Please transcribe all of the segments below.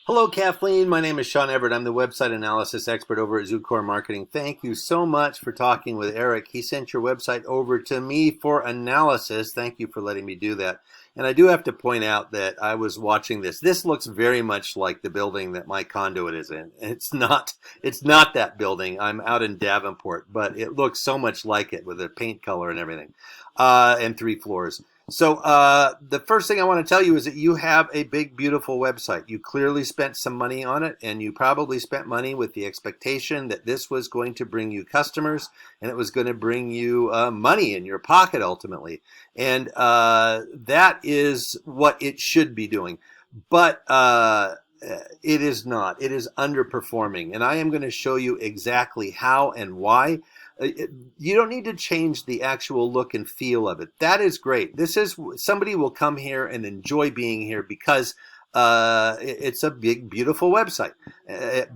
Hello, Kathleen. My name is Sean Everett. I'm the website analysis expert over at Zucore Marketing. Thank you so much for talking with Eric. He sent your website over to me for analysis. Thank you for letting me do that. And I do have to point out that I was watching this. This looks very much like the building that my conduit is in. It's not that building. I'm out in Davenport, but it looks so much like it with the paint color and everything, and 3 floors. So the first thing I want to tell you is that you have a big, beautiful website. You clearly spent some money on it, and you probably spent money with the expectation that this was going to bring you customers and it was going to bring you money in your pocket ultimately. And that is what it should be doing. But it is not. It is underperforming. And I am going to show you exactly how and why. You don't need to change the actual look and feel of it. That is great. This is somebody will come here and enjoy being here because it's a big, beautiful website.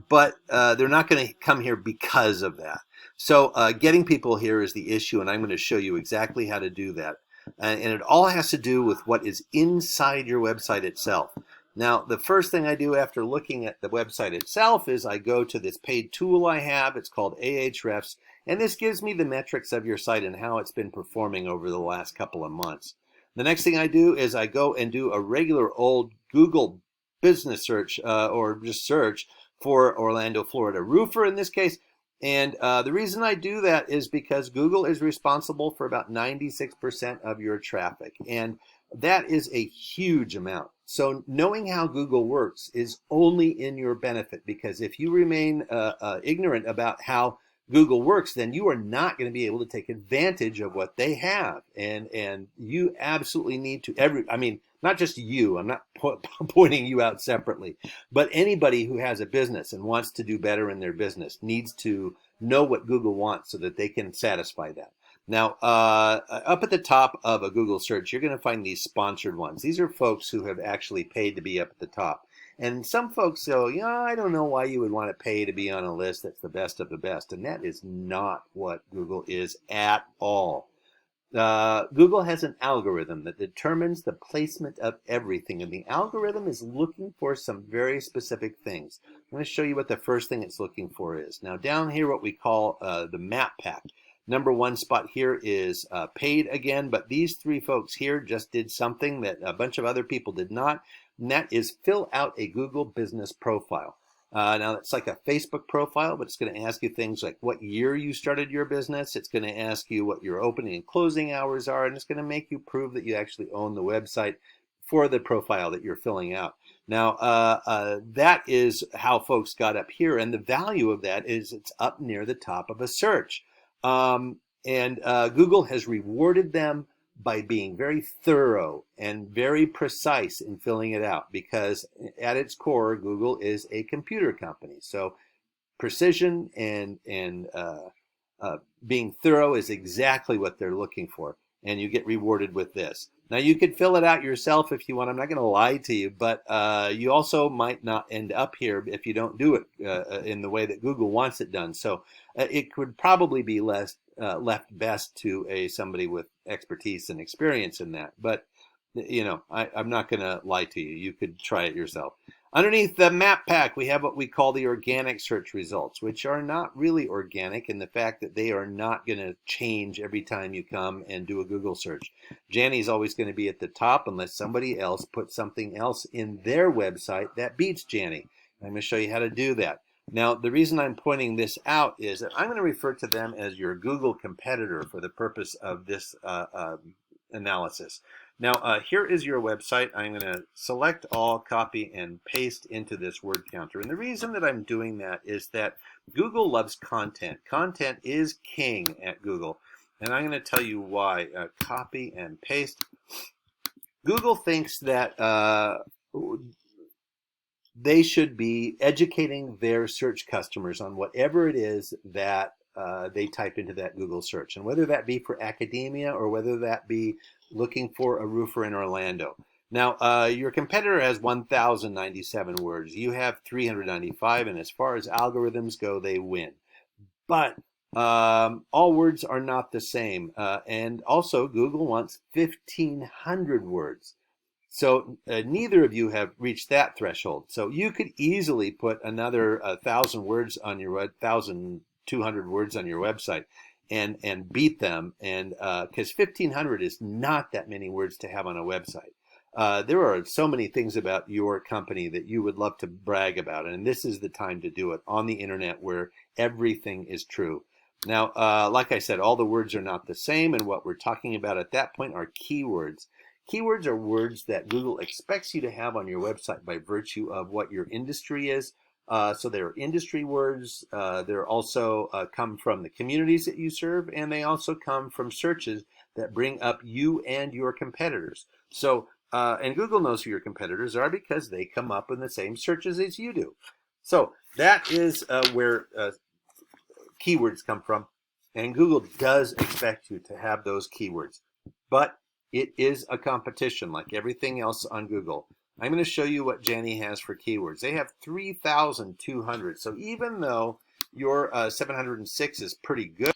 But they're not going to come here because of that. So getting people here is the issue, and I'm going to show you exactly how to do that. And it all has to do with what is inside your website itself. Now, the first thing I do after looking at the website itself is I go to this paid tool I have. It's called Ahrefs. And this gives me the metrics of your site and how it's been performing over the last couple of months. The next thing I do is I go and do a regular old Google business search or just search for Orlando, Florida roofer in this case. And the reason I do that is because Google is responsible for about 96% of your traffic. And that is a huge amount. So knowing how Google works is only in your benefit, because if you remain ignorant about how Google works, then you are not going to be able to take advantage of what they have. And you absolutely need to, not just you, I'm not pointing you out separately, but anybody who has a business and wants to do better in their business needs to know what Google wants so that they can satisfy that. Now, up at the top of a Google search, you're going to find these sponsored ones. These are folks who have actually paid to be up at the top. And some folks go, I don't know why you would want to pay to be on a list that's the best of the best. And that is not what Google is at all. Google has an algorithm that determines the placement of everything. And the algorithm is looking for some very specific things. I'm going to show you what the first thing it's looking for is. Now, down here, what we call the map pack. Number one spot here is paid again, but these 3 folks here just did something that a bunch of other people did not, and that is fill out a Google business profile. Now, it's like a Facebook profile, but it's going to ask you things like what year you started your business. It's going to ask you what your opening and closing hours are, and it's going to make you prove that you actually own the website for the profile that you're filling out. Now, that is how folks got up here, and the value of that is it's up near the top of a search. And Google has rewarded them by being very thorough and very precise in filling it out, because at its core, Google is a computer company. So precision and being thorough is exactly what they're looking for, and you get rewarded with this. Now, you could fill it out yourself if you want. I'm not going to lie to you, but you also might not end up here if you don't do it in the way that Google wants it done. So it could probably be left best to somebody with expertise and experience in that. But I'm not going to lie to you. You could try it yourself. Underneath the map pack, we have what we call the organic search results, which are not really organic in the fact that they are not going to change every time you come and do a Google search. Janny's always going to be at the top unless somebody else puts something else in their website that beats Janny. I'm going to show you how to do that. Now, the reason I'm pointing this out is that I'm going to refer to them as your Google competitor for the purpose of this analysis. Now, here is your website. I'm going to select all, copy, and paste into this word counter. And the reason that I'm doing that is that Google loves content. Content is king at Google. And I'm going to tell you why. Copy and paste. Google thinks that they should be educating their search customers on whatever it is that they type into that Google search. And whether that be for academia or whether that be looking for a roofer in Orlando. Now, your competitor has 1,097 words. You have 395, and as far as algorithms go, they win. But all words are not the same. And also, Google wants 1,500 words. So neither of you have reached that threshold. So you could easily put another 1,000 words on your 1,200 words on your website and beat them. And because 1,500 is not that many words to have on a website. There are so many things about your company that you would love to brag about, and this is the time to do it on the internet where everything is true. Now, like I said, all the words are not the same, and what we're talking about at that point are keywords. Keywords are words that Google expects you to have on your website by virtue of what your industry is. So they're industry words. They're also come from the communities that you serve, and they also come from searches that bring up you and your competitors. So, and Google knows who your competitors are because they come up in the same searches as you do. So that is where keywords come from, and Google does expect you to have those keywords, but it is a competition like everything else on Google. I'm going to show you what Janie has for keywords. They have 3,200. So even though your 706 is pretty good,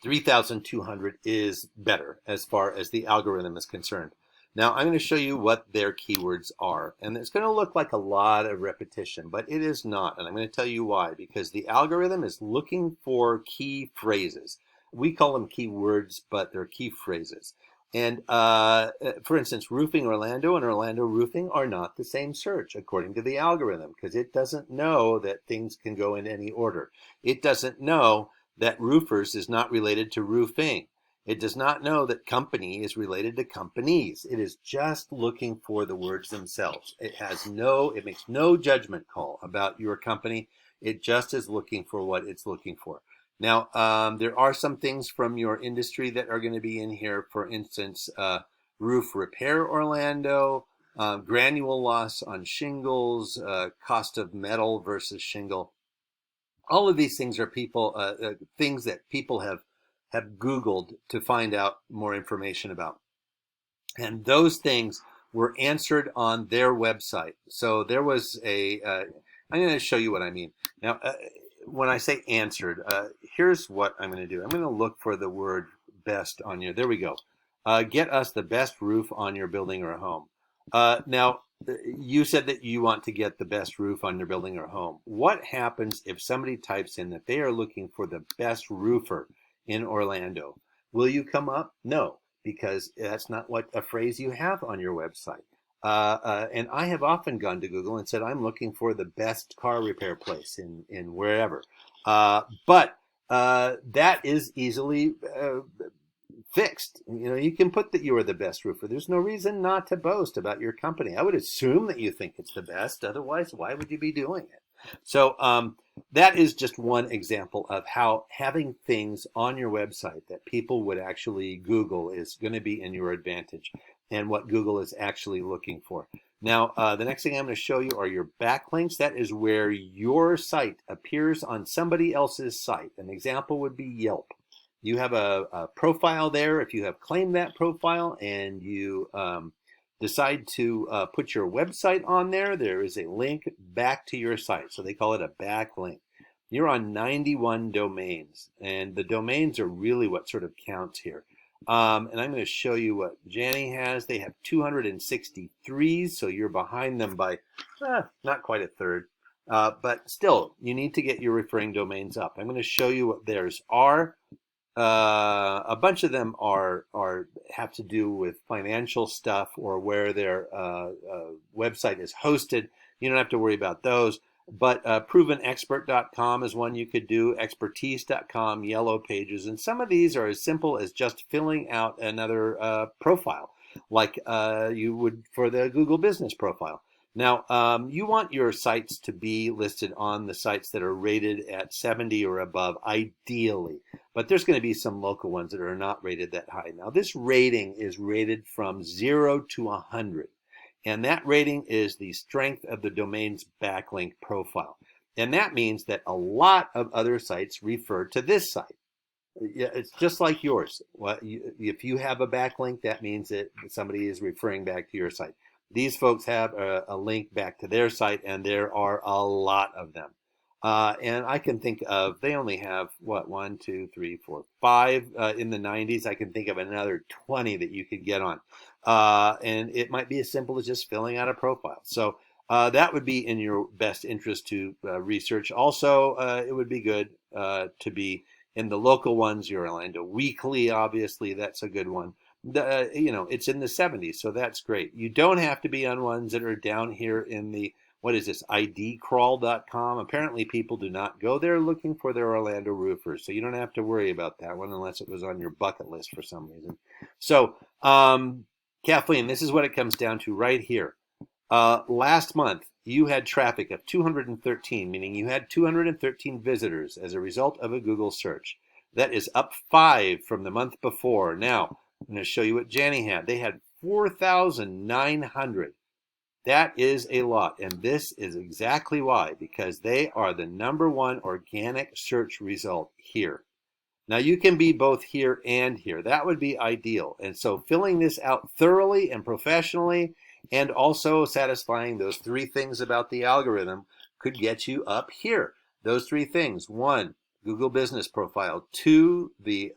3,200 is better as far as the algorithm is concerned. Now I'm going to show you what their keywords are, and it's going to look like a lot of repetition, but it is not, and I'm going to tell you why. Because the algorithm is looking for key phrases. We call them keywords, but they're key phrases. And for instance, Roofing Orlando and Orlando Roofing are not the same search according to the algorithm, because it doesn't know that things can go in any order. It doesn't know that roofers is not related to roofing. It does not know that company is related to companies. It is just looking for the words themselves. It makes no judgment call about your company. It just is looking for what it's looking for. Now, there are some things from your industry that are going to be in here. For instance, roof repair Orlando, granule loss on shingles, cost of metal versus shingle. All of these things are things that people have Googled to find out more information about. And those things were answered on their website. So there was I'm going to show you what I mean. Now, when I say answered, here's what I'm going to do. I'm going to look for the word best on your, there we go. Get us the best roof on your building or home. Now, you said that you want to get the best roof on your building or home. What happens if somebody types in that they are looking for the best roofer in Orlando? Will you come up? No, because that's not what a phrase you have on your website. And I have often gone to Google and said, I'm looking for the best car repair place in wherever. But that is easily fixed. You know, you can put that you are the best roofer. There's no reason not to boast about your company. I would assume that you think it's the best. Otherwise, why would you be doing it? So that is just one example of how having things on your website that people would actually Google is going to be in your advantage, and what Google is actually looking for. Now, the next thing I'm going to show you are your backlinks. That is where your site appears on somebody else's site. An example would be Yelp. You have a profile there. If you have claimed that profile and you decide to put your website on there, there is a link back to your site. So they call it a backlink. You're on 91 domains, and the domains are really what sort of counts here. And I'm going to show you what Janie has. They have 263, so you're behind them by not quite a third. But still, you need to get your referring domains up. I'm going to show you what theirs are. A bunch of them have to do with financial stuff or where their website is hosted. You don't have to worry about those. But provenexpert.com is one you could do, expertise.com, Yellow Pages, and some of these are as simple as just filling out another profile, like you would for the Google Business profile. Now, you want your sites to be listed on the sites that are rated at 70 or above, ideally. But there's going to be some local ones that are not rated that high. Now, this rating is rated from 0 to 100. And that rating is the strength of the domain's backlink profile. And that means that a lot of other sites refer to this site. It's just like yours. If you have a backlink, that means that somebody is referring back to your site. These folks have a link back to their site, and there are a lot of them. And I can think of, they only have, 1, 2, 3, 4, 5 in the 90s. I can think of another 20 that you could get on. And it might be as simple as just filling out a profile. So that would be in your best interest to research. Also, it would be good to be in the local ones. Your Orlando Weekly, obviously, that's a good one. It's in the 70s, so that's great. You don't have to be on ones that are down here in the, what is this, idcrawl.com. Apparently, people do not go there looking for their Orlando roofers, so you don't have to worry about that one unless it was on your bucket list for some reason. So, Kathleen, this is what it comes down to right here. Last month, you had traffic of 213, meaning you had 213 visitors as a result of a Google search. That is up 5 from the month before. Now, I'm going to show you what Janny had. They had 4,900. That is a lot, and this is exactly why, because they are the #1 organic search result here. Now you can be both here and here. That would be ideal. And so filling this out thoroughly and professionally and also satisfying those 3 things about the algorithm could get you up here. Those 3 things: 1, Google Business Profile; 2, the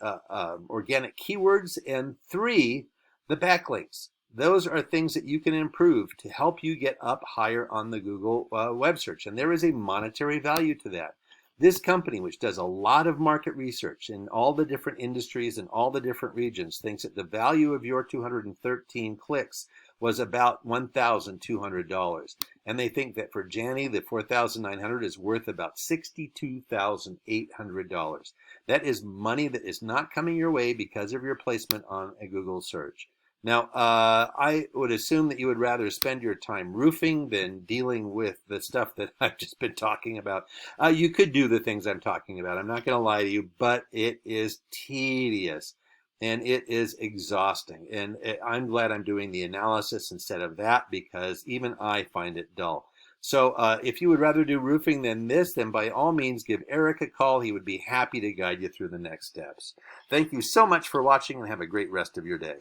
organic keywords; and 3, the backlinks. Those are things that you can improve to help you get up higher on the Google web search. And there is a monetary value to that. This company, which does a lot of market research in all the different industries and all the different regions, thinks that the value of your 213 clicks was about $1,200. And they think that for Janny, the 4,900 is worth about $62,800. That is money that is not coming your way because of your placement on a Google search. Now, I would assume that you would rather spend your time roofing than dealing with the stuff that I've just been talking about. You could do the things I'm talking about. I'm not going to lie to you, but it is tedious and it is exhausting. And I'm glad I'm doing the analysis instead of that, because even I find it dull. So if you would rather do roofing than this, then by all means give Eric a call. He would be happy to guide you through the next steps. Thank you so much for watching, and have a great rest of your day.